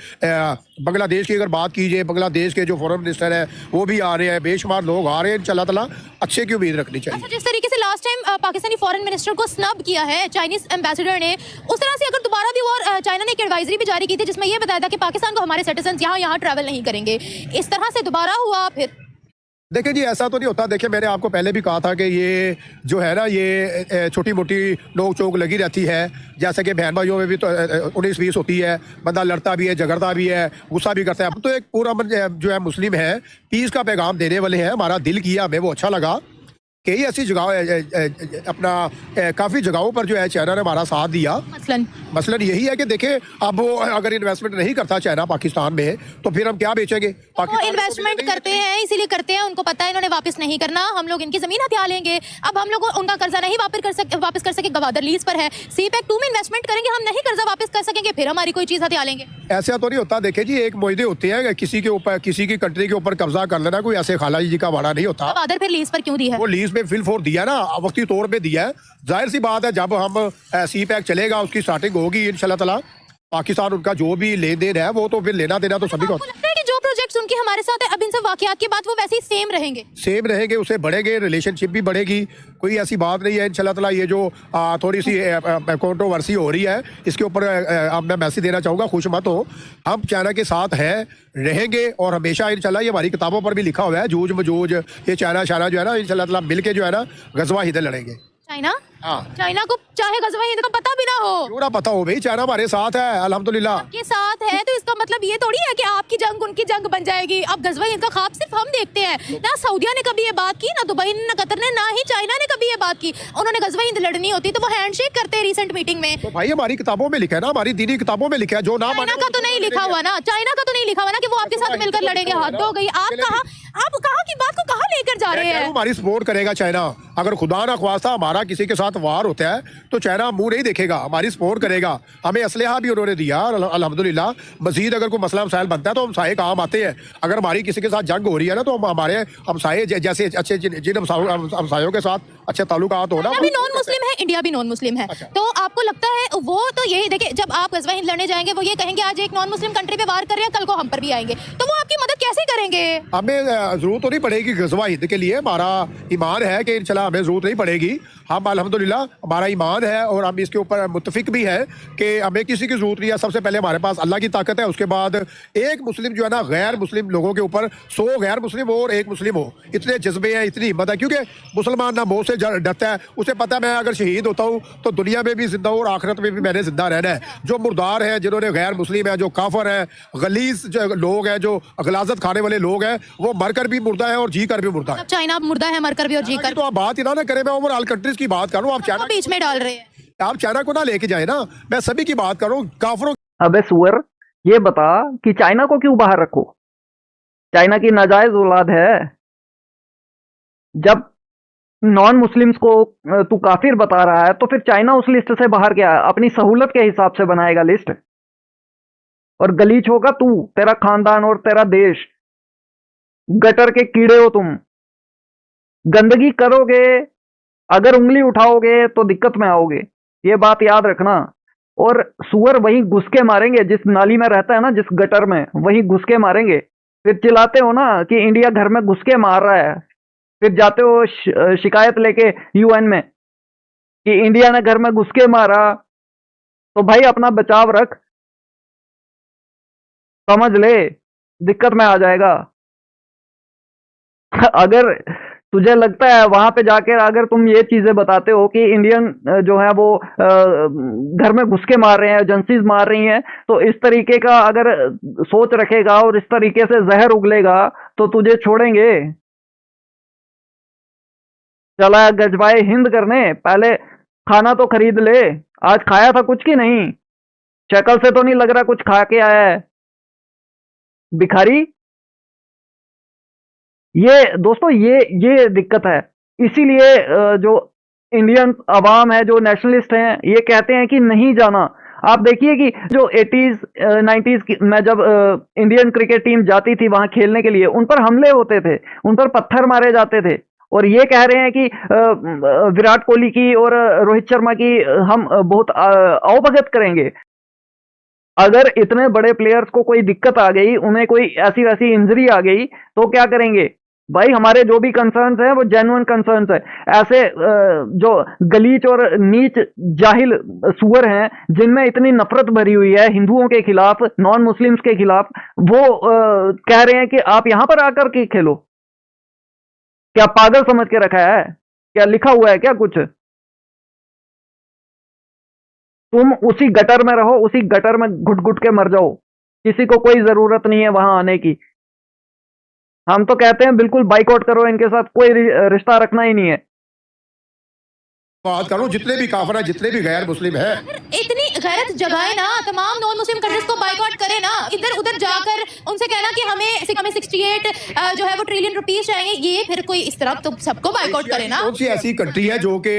बांग्लादेश की अगर बात कीजिए, बांग्लादेश के जो फॉरेन मिनिस्टर है वो भी आ रहे हैं, बेशुमार लोग आ रहे हैं इंशाल्लाह ताला, अच्छे की उम्मीद रखनी चाहिए। अच्छा, जिस तरीके से last time Pakistani foreign minister को स्नब किया है चाइनीज एम्बेसडर ने, उस तरह से अगर दोबारा भी, और चाइना ने एक एडवाइजरी भी जारी की थी जिसमें यह बताया था कि पाकिस्तान को हमारे सिटीजन यहाँ ट्रैवल नहीं करेंगे, इस तरह से दोबारा हुआ फिर? देखिए जी, ऐसा तो नहीं होता। देखिए, मैंने आपको पहले भी कहा था कि ये जो है ना, ये छोटी मोटी नोक चोक लगी रहती है, जैसे कि बहन भाइयों में भी तो 19-20 होती है, बंदा लड़ता भी है, झगड़ता भी है, गुस्सा भी करता है। अब तो एक पूरा जो है मुस्लिम है, पीस का पैगाम देने वाले हैं। हमारा दिल किया, हमें वो अच्छा लगा। कई ऐसी जगह अपना काफ़ी जगहों पर जो है चाइना ने हमारा साथ दिया। मसलन यही है कि देखें, अब वो अगर इन्वेस्टमेंट नहीं करता चाइना पाकिस्तान में, तो फिर हम क्या बेचेंगे? वो इन्वेस्टमेंट करते हैं, इसीलिए करते हैं, उनको पता है इन्होंने वापस नहीं करना, हम लोग इनकी जमीन हथिया लेंगे। अब हम लोग उनका कर्जा नहीं वापस कर सके, गवादर लीज पर है, सीपैक 2 में इन्वेस्टमेंट करेंगे, हम नहीं कर्जा वापस कर सकेंगे, फिर हमारी कोई चीज हथिया लेंगे। ऐसा तो नहीं होता। देखिए जी, एक मुआहदे होते हैं, किसी के ऊपर, किसी की कंट्री के ऊपर कब्जा कर लेना कोई ऐसे खाला जी का वाड़ा नहीं होता। गवादर फिर लीज पर क्यों दी है? वो लीज में फिल फोर दिया ना, वक्ती तौर पे दिया है। जाहिर सी बात है, जब हम सी पैक चलेगा, उसकी स्टार्टिंग होगी इंशाल्लाह ताला, पाकिस्तान उनका जो भी लेन देन है वो तो फिर लेना देना तो सभी को लगता है कि जो प्रोजेक्ट्स उनके हमारे साथ है, अब इन सब वाकयात के बाद वो वैसे ही सेम रहेंगे, उसे बढ़ेंगे, रिलेशनशिप भी बढ़ेगी, कोई ऐसी बात नहीं है इंशाल्लाह ताला। ये जो थोड़ी सी कंट्रोवर्सी हो रही है, इसके ऊपर मैं मैसेज देना चाहूँगा, खुश मत हो। हम चाइना के साथ है, रहेंगे और हमेशा इंशाल्लाह। ये हमारी किताबों पर भी लिखा हुआ है, जूझ मजूझ, ये चाइना जो है ना इंशाल्लाह ताला मिल के जो है ना गजवा हिंद लड़ेंगे। चाइना हाँ, चाइना को चाहे गजवा हिंद का पता भी ना हो, क्यों ना पता हो भाई, चाइना हमारे साथ है अल्हम्दुलिल्लाह। के साथ है तो इसका मतलब ये थोड़ी है कि आपकी जंग उनकी जंग बन जाएगी। अब गजवा हिंद का ख्वाब सिर्फ हम देखते हैं ना, सऊदिया ने कभी ये बात की, ना दुबई ने, ना कतर ने, ना ही चाइना ने कभी ये बात की। उन्होंने गजवा हिंद लड़नी होती तो वो हैंडशेक करते हैं रिसेंट मीटिंग में। तो भाई हमारी किताबों में लिखा है ना, हमारी दीनी किताबों में लिखा है, जो नाम चाइना का तो नहीं लिखा हुआ ना, चाइना का तो नहीं लिखा हुआ ना कि वो आपके साथ मिलकर लड़ेंगे। हद हो गई, आप कहाँ की बात को कहाँ लेकर जा रहे हैं? हमारी सपोर्ट करेगा चाइना। अगर खुदा ना ख्वास्ता हमारा किसी के साथ वार होता है तो चाइना मुंह नहीं देखेगा, हमारी सपोर्ट करेगा। हमें असलहा भी उन्होंने दिया अल्हम्दुलिल्लाह। मजीद अगर कोई मसला मसाइल बनता है तो हमसाये काम आते हैं। अगर हमारी किसी के साथ जंग हो रही है ना, तो हमारे हमसाये जैसे अच्छे जिन हमसायों के साथ अच्छे ताल्लुकात हो ना, भी नॉन मुस्लिम है, इंडिया भी नॉन मुस्लिम है। अच्छा। तो आपको लगता है वो तो यही देखिए, जब आप गजवा हिंद लड़ने जाएंगे वो ये कहेंगे आज एक नॉन मुस्लिम कंट्री पे वार कर रहे हैं, कल को हम पर भी आएंगे, तो वो आपकी मदद कैसे करेंगे? हमें जरूरत तो नहीं पड़ेगी गजवा हिंद के लिए। हमारा ईमान है कि इंशाल्लाह हमें जरूरत नहीं पड़ेगी। हम अल्हम्दुलिल्लाह हमारा ईमान है और हम इसके ऊपर मुत्तफिक भी है कि हमें किसी की जरूरत नहीं है। सबसे पहले हमारे पास अल्लाह की ताकत है, उसके बाद एक मुस्लिम जो है ना गैर मुस्लिम लोगों के ऊपर 100 गैर मुस्लिम हो और एक मुस्लिम हो, इतने जज्बे हैं, इतनी हिम्मत है। क्योंकि मुसलमान ना मौत से डरता है, उसे पता है मैं अगर शहीद होता हूँ तो दुनिया में भी जिंदा हूँ और आखिरत में भी मैंने जिंदा रहना है। जो मुर्दार है, जिन्होंने गैर मुस्लिम है, जो काफर है, गलीज जो लोग हैं, जो गलाजत खाने वाले लोग हैं, वो मरकर भी मुर्दा है और जी कर भी मुर्दा है। चाइना मुर्दा है, मरकर भी और जी कर। तो आप बात ही ना करें, मैं ओवरऑल कंट्रीज की बात करूँ, आप चाइना बीच में डाल रहे हैं, आप चाइना को ना लेके जाए ना, मैं सभी की बात कर रहा हूँ, काफरों। अबे सुअर, ये बता कि चाइना को क्यों बाहर रखो? चाइना की नाजायज औलाद है। जब नॉन मुस्लिम्स को तू काफिर बता रहा है तो फिर चाइना उस लिस्ट से बाहर क्या अपनी सहूलत के हिसाब से बनाएगा लिस्ट? और गलीच होगा तू, तेरा खानदान और तेरा देश। गटर के कीड़े हो तुम, गंदगी करोगे, अगर उंगली उठाओगे तो दिक्कत में आओगे, ये बात याद रखना। और सुअर वहीं घुस के मारेंगे, जिस नाली में रहता है ना, जिस गटर में, वहीं घुस के मारेंगे। फिर चिल्लाते हो ना कि इंडिया घर में घुस के मार रहा है, फिर जाते हो शिकायत लेके यूएन में कि इंडिया ने घर में घुस के मारा। तो भाई अपना बचाव रख, समझ ले, दिक्कत में आ जाएगा। अगर तुझे लगता है वहां पे जाकर अगर तुम ये चीजें बताते हो कि इंडियन जो है वो घर में घुस के मार रहे हैं, एजेंसीज मार रही हैं, तो इस तरीके का अगर सोच रखेगा और इस तरीके से जहर उगलेगा तो तुझे छोड़ेंगे? चला गजवाए हिंद करने, पहले खाना तो खरीद ले। आज खाया था कुछ की नहीं? शक्ल से तो नहीं लग रहा कुछ खा के आया है, भिखारी। ये दोस्तों ये दिक्कत है। इसीलिए जो इंडियन अवाम है, जो नेशनलिस्ट हैं, ये कहते हैं कि नहीं जाना। आप देखिए कि जो 80s 90s में जब इंडियन क्रिकेट टीम जाती थी वहां खेलने के लिए, उन पर हमले होते थे, उन पर पत्थर मारे जाते थे, और ये कह रहे हैं कि विराट कोहली की और रोहित शर्मा की हम बहुत अवभगत करेंगे। अगर इतने बड़े प्लेयर्स को कोई दिक्कत आ गई, उन्हें कोई ऐसी वैसी इंजरी आ गई, तो क्या करेंगे भाई? हमारे जो भी कंसर्न्स हैं वो जेन्युइन कंसर्न्स है। ऐसे जो गलीच और नीच जाहिल सुअर हैं, जिनमें इतनी नफरत भरी हुई है हिंदुओं के खिलाफ, नॉन मुस्लिम्स के खिलाफ, वो कह रहे हैं कि आप यहां पर आकर के खेलो। क्या पागल समझ के रखा है? क्या लिखा हुआ है क्या कुछ? तुम उसी गटर में रहो, उसी गटर में घुट घुट के मर जाओ, किसी को कोई जरूरत नहीं है वहां आने की। हम तो कहते हैं बिल्कुल बाइकआउट करो, इनके साथ कोई रिश्ता रखना ही नहीं है। बात करूं, जितने भी काफिर हैं, जितने भी गैर मुस्लिम हैं, इतनी गैरत जगाए ना, तमाम नॉन मुस्लिम कंट्रीज को बाइकआउट करे ना, इधर उधर जाकर उनसे कहना कि हमें 68 जो है वो ट्रिलियन रुपीस चाहिए, ये फिर कोई इस तरह तो सबको बाइकआउट करे ना। कौन सी ऐसी कंट्री है जो कि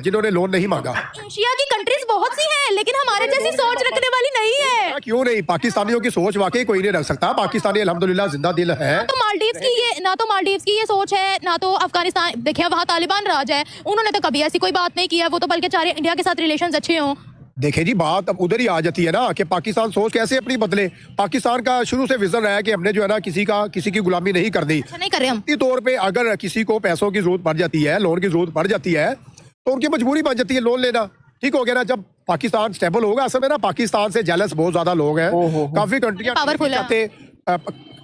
जिन्होंने लोन नहीं मांगा? एशिया की कंट्रीज बहुत सी हैं, लेकिन हमारे जैसी सोच रखने वाली नहीं है। क्यों नहीं? पाकिस्तानियों की सोच वाकई कोई नहीं रख सकता। पाकिस्तानी अल्हम्दुलिल्लाह जिंदा दिल है। तो मालदीव्स की ये ना, तो मालदीव्स की ये सोच है, ना तो अफगानिस्तान, देखिए वहाँ तालिबान राज है, उन्होंने तो कभी ऐसी कोई बात नहीं की है, वो तो बल्कि चाह रहे इंडिया के साथ रिलेशंस अच्छे हों। देखें जी, बात अब उधर ही आ जाती है ना कि पाकिस्तान सोच कैसे अपनी बदले। पाकिस्तान का शुरू से विजन रहा है कि हमने जो है ना किसी की गुलामी नहीं करनी। अच्छा नहीं कर रहे हम। तौर पे अगर किसी को पैसों की जरूरत पड़ जाती है, लोन की जरूरत पड़ जाती है, तो उनकी मजबूरी बन जाती है लोन लेना। ठीक हो गया ना? जब पाकिस्तान स्टेबल होगा, असल में ना पाकिस्तान से जेलस बहुत ज्यादा लोग हैं। काफी कंट्रियां पावरफुल है,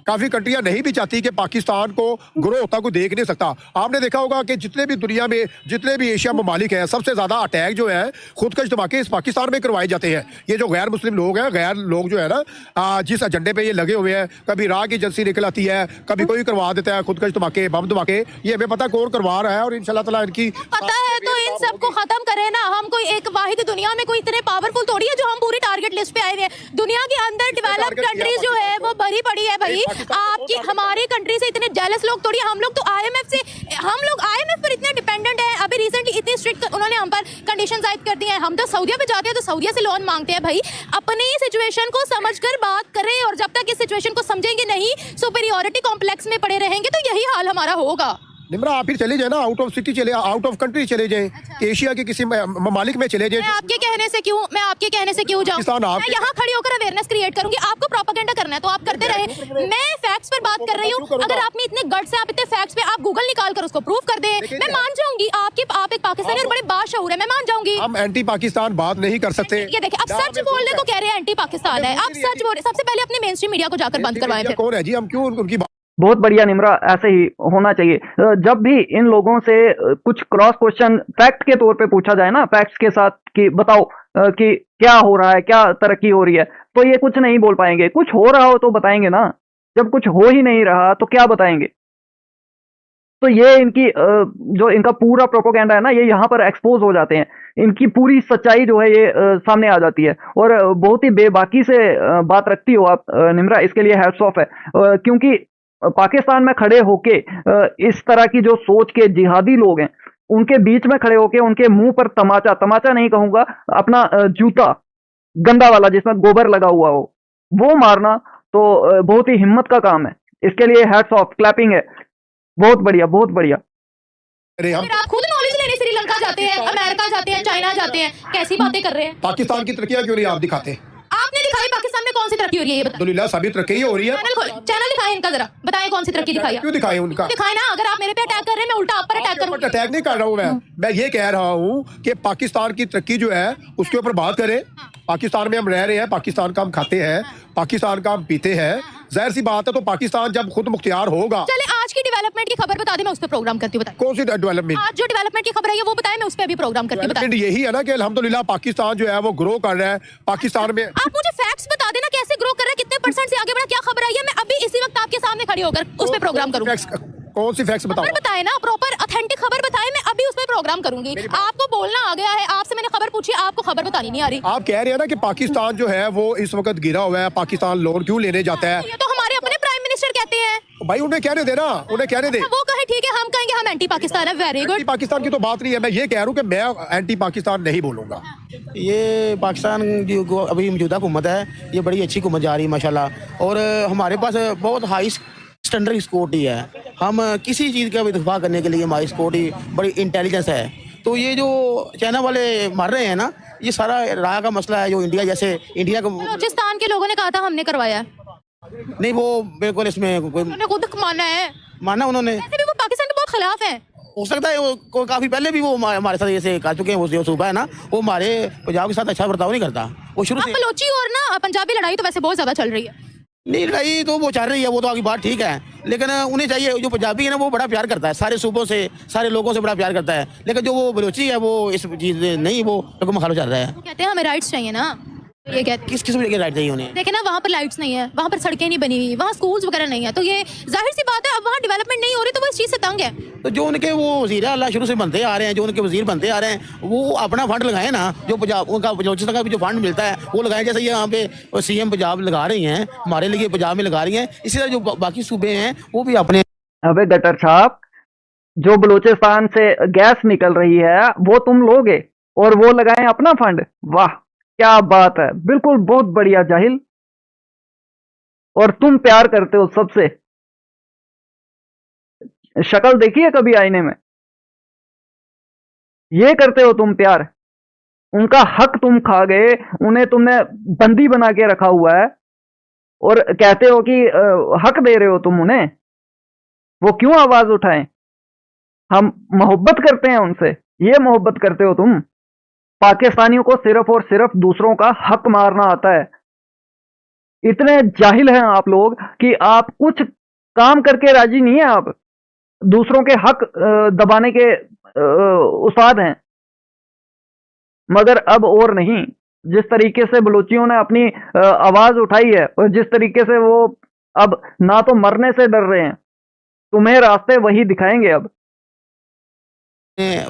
काफी कंट्रियां नहीं भी चाहती कि पाकिस्तान को ग्रो होता कोई देख नहीं सकता। आपने देखा होगा कि जितने भी दुनिया में जितने भी एशिया ममालिक हैं, सबसे ज्यादा अटैक जो है खुदकश धमाके इस पाकिस्तान में करवाए जाते हैं। ये जो गैर मुस्लिम लोग हैं, गैर लोग जो है ना, जिस एजेंडे पे ये लगे हुए हैं, कभी राह की एजेंसी निकल आती है, कभी कोई करवा देता है खुदकश धमाके, बम धमाके, ये हमें पता कौन करवा रहा है। और इंशाल्लाह ताला इनकी पता है, तो इन सबको खत्म करे ना। हम कोई एक वाहिद दुनिया में कोई इतने पावरफुल थोड़ी है जो हम पूरी टारगेट लिस्ट पे आए हुए हैं। दुनिया के अंदर डेवलप्ड कंट्रीज जो है वो भरी पड़ी है भाई। आपकी हमारी कंट्री से इतने जेलस लोग थोड़ी, हम लोग तो आईएमएफ से, हम लोग आईएमएफ पर इतने डिपेंडेंट है। अभी रिसेंटली इतनी स्ट्रिक्ट उन्होंने हम पर कंडीशंस आयद कर दी हैं। हम तो सऊदीया पे जाते हैं तो सऊदीया से लोन मांगते हैं भाई। अपनी सिचुएशन को समझकर बात करें, और जब तक इस सिचुएशन को समझेंगे नहीं, सुपीरियॉरिटी कॉम्प्लेक्स में पड़े रहेंगे, तो यही हाल हमारा होगा। निम्रा, आप फिर चले जाए ना, आउट ऑफ सिटी चले, आउट ऑफ कंट्री चले जाए। अच्छा। एशिया के किसी ममालिक में चले जाए। मैं आपके कहने से क्यों जाऊं? मैं यहाँ खड़ी होकर अवेयरनेस क्रिएट करूंगी। आपको प्रोपेगेंडा करना है तो आप करते रहे, मैं फैक्ट्स पर बात कर रही हूँ। अगर आप में इतने गट्स हैं, आप इतने फैक्ट्स पे आप गूगल निकाल कर उसको प्रूव कर दें, मैं मान जाऊंगी। आप एक पाकिस्तानी और बड़े बाशऊर है, मैं मान जाऊंगी। हम एंटी पाकिस्तान बात नहीं कर सकते। ये देखिए, अब सच बोलने को कह रहे हैं एंटी पाकिस्तान है, आप सच बोल रहे। सबसे पहले अपने मेन स्ट्रीम मीडिया को जाकर बंद करवाएं। कौन है जी? हम क्यों उनकी बहुत बढ़िया निम्रा, ऐसे ही होना चाहिए। जब भी इन लोगों से कुछ क्रॉस क्वेश्चन फैक्ट के तौर पे पूछा जाए ना, फैक्ट्स के साथ कि बताओ कि क्या हो रहा है, क्या तरक्की हो रही है, तो ये कुछ नहीं बोल पाएंगे। कुछ हो रहा हो तो बताएंगे ना, जब कुछ हो ही नहीं रहा तो क्या बताएंगे? तो ये इनकी जो इनका पूरा प्रोपोगेंडा है ना, ये यहाँ पर एक्सपोज हो जाते हैं। इनकी पूरी सच्चाई जो है ये सामने आ जाती है, और बहुत ही बेबाकी से बात रखती हो आप निम्रा, इसके लिए हैट्स ऑफ है। क्योंकि पाकिस्तान में खड़े होके इस तरह की जो सोच के जिहादी लोग हैं, उनके बीच में खड़े होके उनके मुंह पर तमाचा नहीं कहूंगा, अपना जूता गंदा वाला जिसमें गोबर लगा हुआ हो, वो मारना तो बहुत ही हिम्मत का काम है। इसके लिए हैट्स ऑफ, क्लैपिंग है। बहुत बढ़िया, बहुत बढ़िया। फिर आप खुद नॉलेज लेने श्रीलंका जाते हैं, अमेरिका जाते हैं, चाइना जाते हैं, कैसी बातें कर रहे हैं? पाकिस्तान की तरक्कियां क्यों नहीं आप दिखाते? आपने दिखाई पाकिस्तान में कौन सी तरक्की हो रही है? ये बताइए। अल्हम्दुलिल्लाह सभी तरक्की हो रही है। चैनल दिखाएं इनका, जरा बताएं कौन सी तरक्की दिखाई है? क्यों दिखाएं उनका? दिखाएं ना। अगर आप मेरे पे अटैक कर रहे हैं, मैं उल्टा आप पर अटैक करूंगा। अटैक नहीं कर रहा हूं मैं ये कह रहा हूं कि पाकिस्तान की तरक्की जो है उसके ऊपर बात करें। पाकिस्तान में हम रह रहे हैं, पाकिस्तान का हम खाते हैं, पाकिस्तान का हम पीते हैं। जाहिर सी बात है, तो पाकिस्तान जब खुद मुख्तियार होगा। चले आज की डेवलपमेंट की खबर बता दें, मैं उस पर प्रोग्राम करती हूँ। बताइए कौन सी डेवलपमेंट? आज जो डेवलपमेंट की खबर है वो बताएं, मैं उस पर भी प्रोग्राम करती हूँ। यही है ना कि अल्हम्दुलिल्लाह पाकिस्तान जो है वो ग्रो कर रहा है। पाकिस्तान में आप मुझे फैक्ट्स बता देना, कैसे ग्रो कर रहा है, कितने % से आगे बढ़ा, क्या खबर आई है? मैं अभी इसी वक्त आपके सामने खड़ी होकर उस पर प्रोग्राम करूंगी। कौन सी फैक्ट्स बताओ? बताए ना, प्रॉपर ऑथेंटिक खबर बताए, मैं अभी उस पर प्रोग्राम करूंगी। आपको बोलना आ गया है, आपसे मैंने खबर पूछी, आपको खबर बतानी नहीं आ रही। आप कह रहे हैं ना कि पाकिस्तान जो है वो इस वक्त गिरा हुआ है, पाकिस्तान लोन क्यों लेने जाता है? ये तो हमारे अपने प्राइम मिनिस्टर कहते हैं भाई उन्हें कहने देना, उन्हें कहने दे। वो कहे ठीक है, हम कहेंगे हम एंटी पाकिस्तान है, वेरी गुड। एंटी पाकिस्तान की तो बात नहीं है, मैं ये कह रहा हूँ कि मैं एंटी पाकिस्तान नहीं बोलूंगा। ये पाकिस्तान जो अभी मौजूदा हुकूमत है, ये बड़ी अच्छी हुकूमत जा रही है माशाल्लाह। और हमारे पास बहुत हाई स्टैंडर्ड सिक्योरिटी है। हम किसी चीज़ का भी दफा करने के लिए हमारी सिक्योरिटी बड़ी इंटेलिजेंस है। तो ये जो चाइना वाले मार रहे हैं ना, ये सारा राय का मसला है। जो इंडिया जैसे इंडिया को बलूचिस्तान के लोगों ने कहा था हमने करवाया है, नहीं, वो बिल्कुल इसमें कोई उन्होंने खुद माना है, माना उन्होंने। वैसे भी वो पाकिस्तान के बहुत खिलाफ है। हो सकता है वो काफी पहले भी वो हमारे साथ ऐसे कर चुके हैं। वो जो सूबा है ना, वो हमारे पंजाब के साथ अच्छा बर्ताव नहीं करता। वो शुरू अब से बलोची और ना पंजाबी लड़ाई तो वैसे बहुत ज्यादा चल रही है। नहीं, लड़ाई तो वो चल रही है, वो तो आगे बात ठीक है, लेकिन उन्हें चाहिए, जो पंजाबी है ना वो बड़ा प्यार करता है सारे सूबों से, सारे लोगों से बड़ा प्यार करता है। लेकिन जो वो बलोची है वो इस चीज नहीं, वो लोगों में खालो चल रहा है। कहते हैं हमें राइट्स चाहिए ना, तो ये कहते हैं किस किस्म के राइट चाहिए उन्हें? देखे ना, वहाँ पर लाइट्स नहीं है, वहाँ पर सड़कें नहीं बनी हुई, वहाँ स्कूल्स वगैरह नहीं है, तो ये जाहिर सी बात है अब वहाँ डेवलपमेंट नहीं हो रही, तो वो इस चीज़ से तंग है। तो जो उनके वो वजीर अल्लाह शुरू से बनते आ रहे हैं, जो उनके वजीर बनते आ रहे हैं, वो अपना फंड लगाए ना, जो पंजाब उनका बलोचिस्तान का भी जो फंड मिलता है वो लगाए। जैसे ये यहाँ पे सीएम पंजाब लगा रही हैं, हमारे लिए पंजाब में लगा रही हैं, इसी तरह जो बाकी सूबे हैं वो भी अपने। अबे गटर छाप, जो बलूचिस्तान से गैस निकल रही है वो तुम लोगे और वो लगाएं अपना फंड? वाह क्या बात है, बिल्कुल बहुत बढ़िया जाहिल। और तुम प्यार करते हो सबसे, शक्ल देखी है कभी आईने में? ये करते हो तुम प्यार? उनका हक तुम खा गए, उन्हें तुमने बंदी बना के रखा हुआ है और कहते हो कि हक दे रहे हो तुम उन्हें। वो क्यों आवाज उठाएं? हम मोहब्बत करते हैं उनसे, ये मोहब्बत करते हो तुम? पाकिस्तानियों को सिर्फ और सिर्फ दूसरों का हक मारना आता है। इतने जाहिल हैं आप लोग कि आप कुछ काम करके राजी नहीं है, आप दूसरों के हक दबाने के उस्ताद हैं। मगर अब और नहीं, जिस तरीके से बलूचियों ने अपनी आवाज उठाई है और जिस तरीके से वो अब ना तो मरने से डर रहे हैं, तुम्हें रास्ते वही दिखाएंगे। अब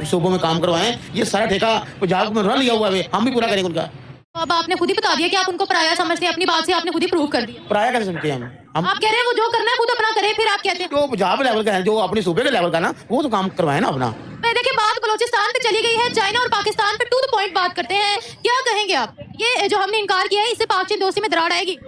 सूबों में काम करवाएं, ये सारा ठेका पंजाब में लिया हुआ है, हम भी पूरा करेंगे उनका। तो अब आपने खुद ही बता दिया कि आप उनको पराया समझते हैं, अपनी बात से आपने खुद ही प्रूव कर दिया। पराया कैसे समझते हैं हम? आप कह रहे हैं वो जो करना है खुद अपना करे, फिर आप कहते हैं जो पंजाब लेवल का है, जो अपने सूबे के लेवल का ना, वो तो काम करवाए ना अपना। देखिए बात बलोचिस्तान पे चली गई है, चाइना और पाकिस्तान पे टू द पॉइंट बात करते हैं। क्या कहेंगे आप, ये जो हमने इनकार किया है इससे पाक चीन दोस्ती में दरार आएगी?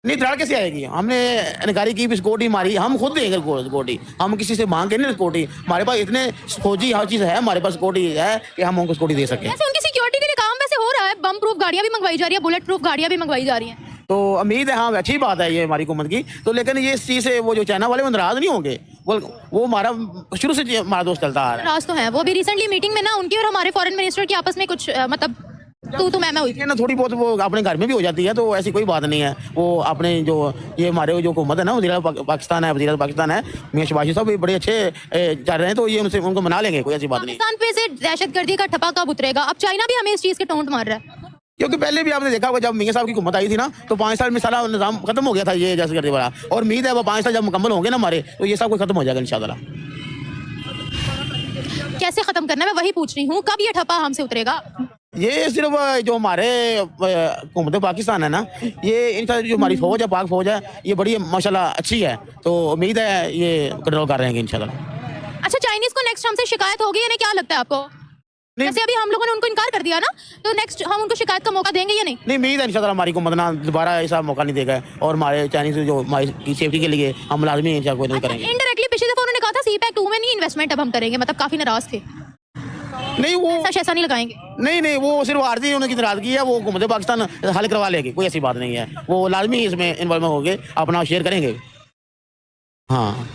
नहीं, दरार कैसे आएगी? हमने इनकारी की, सिक्योरिटी मारी, हम खुद देंगे सिक्योरिटी, हम किसी से मांग के नहीं सिक्योरिटी। हमारे पास इतने फौजी हर चीज है, हमारे पास सिक्योरिटी है कि हम उनको सिक्योरिटी दे सकें। वैसे उनकी सिक्योरिटी के लिए काम वैसे हो रहा है, बम प्रूफ गाड़ियां भी मंगवाई जा रही है, बुलेट प्रूफ गाड़ियां भी मंगवाई जा रही हैं। तो उम्मीद है, हाँ अच्छी बात है ये हमारी हुकूमत की। तो लेकिन ये इस चीज से वो जो चाइना वाले वो नाराज नहीं होंगे, वो हमारा शुरू से हमारा दोस्त चलता आ रहा है। राज तो है, वो भी रिसेंटली मीटिंग में ना उनकी और हमारे फॉरेन मिनिस्टर की आपस में कुछ मतलब तो मैं हुई थी ना, थोड़ी बहुत वो अपने घर में भी हो जाती है, तो ऐसी कोई बात नहीं है। वो अपने जो ये हमारे जो हुकूमत है ना, वज़ीर पाकिस्तान है, वज़ीर पाकिस्तान है मियां शहबाज साहब भी बड़े अच्छे चल रहे हैं, तो ये उनसे उनको मना लेंगे, कोई ऐसी बात नहीं। पाकिस्तान पे से दहशतगर्दी का ठप्पा कब उतरेगा? अब चाइना भी हमें इस चीज के टोंट मार रहा है, क्योंकि पहले भी आपने देखा होगा जब मियां साहब की हुकूमत आई थी ना, तो 5 साल में सारा निज़ाम खत्म हो गया था ये दहशतगर्दी वाला। और उम्मीद है वो 5 साल जब मुकम्मल होंगे ना हमारे, तो ये सब कुछ खत्म हो जाएगा इंशाअल्लाह। कैसे खत्म करना है मैं वही पूछ रही हूँ, कब ये ठप्पा हमसे उतरेगा? ये सिर्फ जो हमारे हुकूमत पाकिस्तान है ना, ये इनका जो हमारी फौज है, पाक फौज है, ये बड़ी माशाल्लाह अच्छी है, तो उम्मीद है ये कंट्रोल कर रहे हैं इंशाल्लाह। अच्छा, चाइनीज को नेक्स्ट हमसे शिकायत होगी या नहीं, क्या लगता है आपको? जैसे अभी हम लोगों ने उनको इनकार कर दिया ना, तो नेक्स्ट हम उनको शिकायत का मौका देंगे या नहीं? नहीं, उम्मीद है इंशाल्लाह हमारी हुकूमत ना दोबारा ऐसा मौका नहीं देगा, और हमारे चाइनीज जो हमारी सेफ्टी के लिए हम लाजमी इंशाल्लाह कोई नहीं करेंगे। इनडायरेक्टली पिछली दफा उन्होंने कहा था सीपैक 2 में नहीं इन्वेस्टमेंट अब हम करेंगे, मतलब काफी नाराज थे। नहीं, वो ऐसा नहीं लगाएंगे। नहीं, वो सिर्फ आर्जी उनकी नाराजगी है, वो हुकूमत पाकिस्तान हल करवा लेगी, कोई ऐसी बात नहीं है। वो लाजमी इसमें इन्वॉल्व होंगे, अपना शेयर करेंगे। हाँ,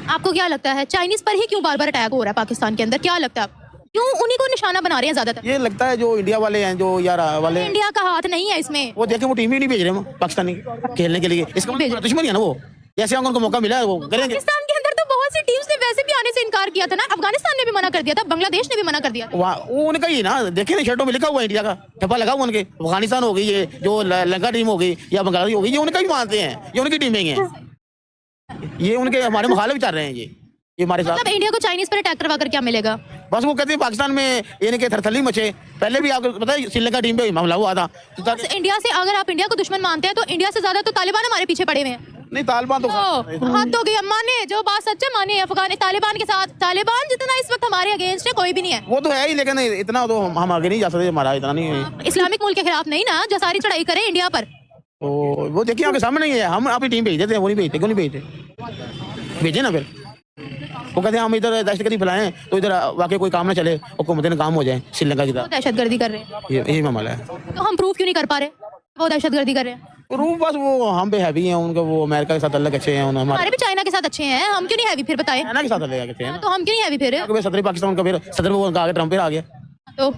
आपको क्या लगता है चाइनीज पर ही क्यों बार बार अटैक हो रहा है पाकिस्तान के अंदर? क्या लगता है आपको, क्यों उन्हीं को निशाना बना रहे हैं ज्यादातर? ये लगता है जो इंडिया वाले हैं, जो यार वाले, इंडिया का हाथ नहीं है इसमें। वो देखें, वो टीम ही नहीं भेज रहे हम पाकिस्तानी खेलने के लिए, इसका मतलब दुश्मनी है ना। वो जैसे उनको मौका मिला है वो करेंगे। पाकिस्तान के अंदर तो बहुत सी टीम्स ने वैसे भी आने से इनकार किया था ना, अफगानिस्तान ने भी मना कर दिया था, बांग्लादेश ने भी मना कर दिया। वो उनका ही ना, देखे ना शर्टों में लिखा हुआ इंडिया का ठप्पा लगा हुआ उनके। अफगानिस्तान हो गई, ये जो लंका टीम हो गई या बांग्लादेश हो गई, ये उनका ही मानते हैं, ये उनकी टीमें हैं, ये उनके हमारे मुखालिफ चल रहे हैं। ये हमारे साथ, मतलब इंडिया को चाइनीज पर अटैक करवा कर क्या मिलेगा? बस वो कहते हैं पाकिस्तान में यानी कि थरथली मचे। पहले भी आपको पता है श्रीलंका टीम पे हमला हुआ था, तो इंडिया से अगर आप इंडिया को दुश्मन मानते हैं तो इंडिया से ज्यादा तो तालिबान हमारे पीछे पड़े हुए हैं। नहीं तालिबान तो हद हो गई, हम माने जो बात सच है, माने अफगान तालिबान के साथ, तालिबान जितना इस वक्त हमारे अगेंस्ट है कोई भी नहीं है। वो तो है ही, लेकिन इतना तो हम आगे नहीं जा सकते, हमारा इतना नहीं है। इस्लामिक मुल्क के खिलाफ नहीं ना जो सारी चढ़ाई करे इंडिया पर। तो वो देखिए आपके सामने ही है, हम अपनी टीम भेज देते हैं, वो नहीं भेजते, क्यों नहीं भेजते? भेजे ना फिर। वो कहते हैं हम इधर दहशतगर्दी फैलाएं तो इधर वाकई कोई काम ना चले, हुकूमत ने काम हो जाए श्रीलंका की तरह। दहशतगर्दी कर रहे हैं, यही मामला है। तो हम प्रूफ क्यों नहीं कर पा रहे वो दहशतगर्दी कर रहे हैं? रूप बस वो हम पे हैवी हैं, उनका वो अमेरिका के साथ अलग अच्छे हैं, हमारे भी चाइना के साथ अच्छे हैं, हम क्यों नहीं हैवी? फिर बताएं, चाइना के साथ अलग अच्छे हैं। तो हम क्यों नहीं हैवी फिर? सदर पाकिस्तान का फिर सदर वो उनका आगे ट्रम्प फिर आ गया, तो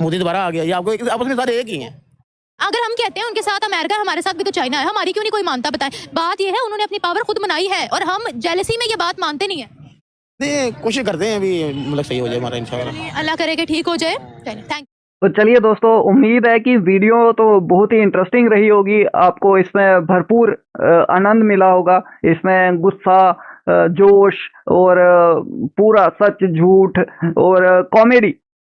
मोदी दोबारा आ गया, ये आपको आपस में सारे एक ही हैं। अगर हम कहते हैं उनके साथ अमेरिका, हमारे साथ भी तो चाइना है, हमारी क्यों नहीं कोई मानता? बताएं। बात यह है उन्होंने अपनी पावर खुद बनाई है और हम जेलसी में ये बात मानते नहीं है। नहीं, कोशिश करते हैं अभी मतलब सही हो जाए हमारा इंशाल्लाह। अल्लाह करे कि ठीक हो जाए। थैंक। तो चलिए दोस्तों, उम्मीद है कि वीडियो तो बहुत ही इंटरेस्टिंग रही होगी, आपको इसमें भरपूर आनंद मिला होगा। इसमें गुस्सा, जोश और पूरा सच झूठ और कॉमेडी,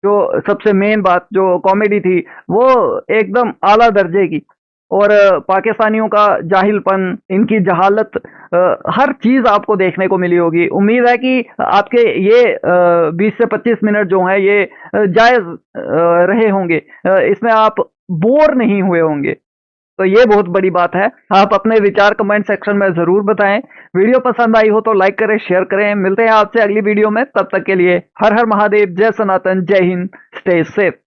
जो सबसे मेन बात जो कॉमेडी थी वो एकदम आला दर्जे की, और पाकिस्तानियों का जाहिलपन, इनकी जहालत, हर चीज़ आपको देखने को मिली होगी। उम्मीद है कि आपके ये 20 से 25 मिनट जो हैं ये जायज़ रहे होंगे, इसमें आप बोर नहीं हुए होंगे, तो ये बहुत बड़ी बात है। आप अपने विचार कमेंट सेक्शन में ज़रूर बताएं। वीडियो पसंद आई हो तो लाइक करें, शेयर करें। मिलते हैं आपसे अगली वीडियो में, तब तक के लिए हर हर महादेव, जय सनातन, जय हिंद, स्टे सेफ।